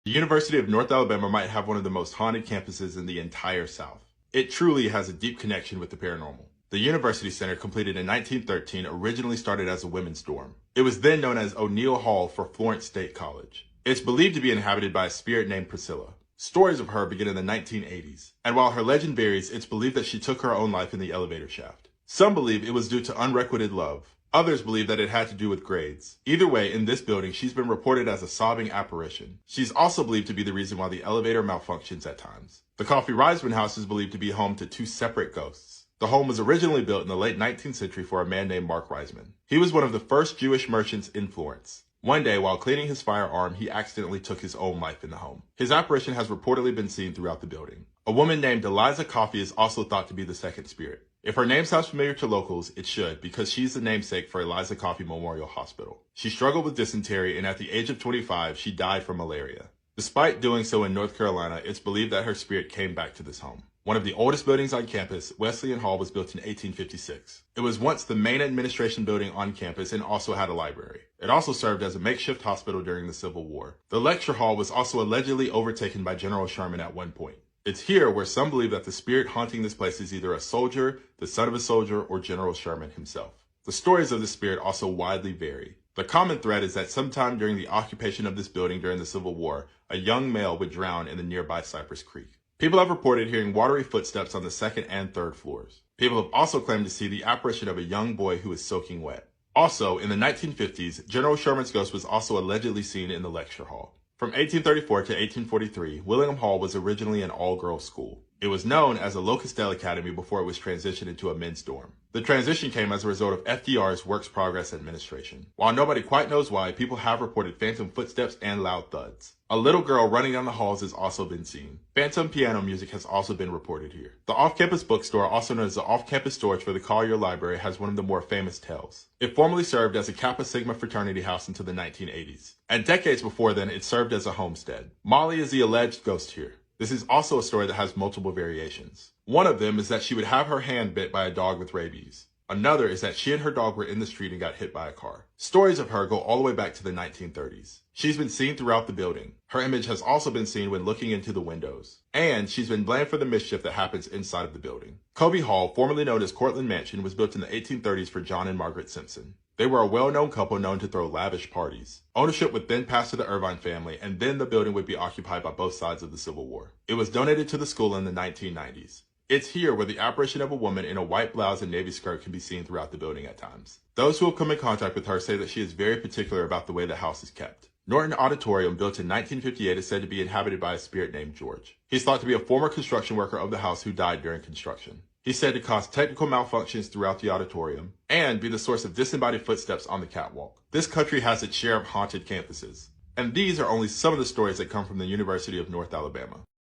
The University of North Alabama might have one of the most haunted campuses in the entire South. It truly has a deep connection with the paranormal. The University Center, completed in 1913, originally started as a women's dorm. It was then known as O'Neill Hall for Florence State College. It's believed to be inhabited by a spirit named Priscilla. Stories of her begin in the 1980s, and while her legend varies, it's believed that she took her own life in the elevator shaft. Some believe it was due to unrequited love. Others believe that it had to do with grades. Either way, in this building, she's been reported as a sobbing apparition. She's also believed to be the reason why the elevator malfunctions at times. The Coffee Reisman house is believed to be home to two separate ghosts. The home was originally built in the late 19th century for a man named Mark Reisman. He was one of the first Jewish merchants in Florence. One day, while cleaning his firearm, he accidentally took his own life in the home. His apparition has reportedly been seen throughout the building. A woman named Eliza Coffey is also thought to be the second spirit. If her name sounds familiar to locals, it should, because she's the namesake for Eliza Coffey Memorial Hospital. She struggled with dysentery, and at the age of 25, she died from malaria. Despite doing so in North Carolina, it's believed that her spirit came back to this home. One of the oldest buildings on campus, Wesleyan Hall, was built in 1856. It was once the main administration building on campus and also had a library. It also served as a makeshift hospital during the Civil War. The lecture hall was also allegedly overtaken by General Sherman at one point. It's here where some believe that the spirit haunting this place is either a soldier, the son of a soldier, or General Sherman himself. The stories of the spirit also widely vary. The common thread is that sometime during the occupation of this building during the Civil War, a young male would drown in the nearby Cypress Creek. People have reported hearing watery footsteps on the second and third floors. People have also claimed to see the apparition of a young boy who is soaking wet. Also, in the 1950s, General Sherman's ghost was also allegedly seen in the lecture hall. From 1834 to 1843, Willingham Hall was originally an all-girls school. It was known as a Locustell Academy before it was transitioned into a men's dorm. The transition came as a result of FDR's Works Progress Administration. While nobody quite knows why, people have reported phantom footsteps and loud thuds. A little girl running down the halls has also been seen. Phantom piano music has also been reported here. The off-campus bookstore, also known as the off-campus storage for the Collier Library, has one of the more famous tales. It formerly served as a Kappa Sigma fraternity house until the 1980s. And decades before then, it served as a homestead. Molly is the alleged ghost here. This is also a story that has multiple variations. One of them is that she would have her hand bit by a dog with rabies. Another is that she and her dog were in the street and got hit by a car. Stories of her go all the way back to the 1930s. She's been seen throughout the building. Her image has also been seen when looking into the windows. And she's been blamed for the mischief that happens inside of the building. Covey Hall, formerly known as Cortlandt Mansion, was built in the 1830s for John and Margaret Simpson. They were a well-known couple known to throw lavish parties. Ownership would then pass to the Irvine family, and then the building would be occupied by both sides of the Civil War. It was donated to the school in the 1990s. It's here where the apparition of a woman in a white blouse and navy skirt can be seen throughout the building at times. Those who have come in contact with her say that she is very particular about the way the house is kept. Norton Auditorium, built in 1958, is said to be inhabited by a spirit named George. He's thought to be a former construction worker of the house who died during construction. He's said to cause technical malfunctions throughout the auditorium and be the source of disembodied footsteps on the catwalk. This country has its share of haunted campuses. And these are only some of the stories that come from the University of North Alabama.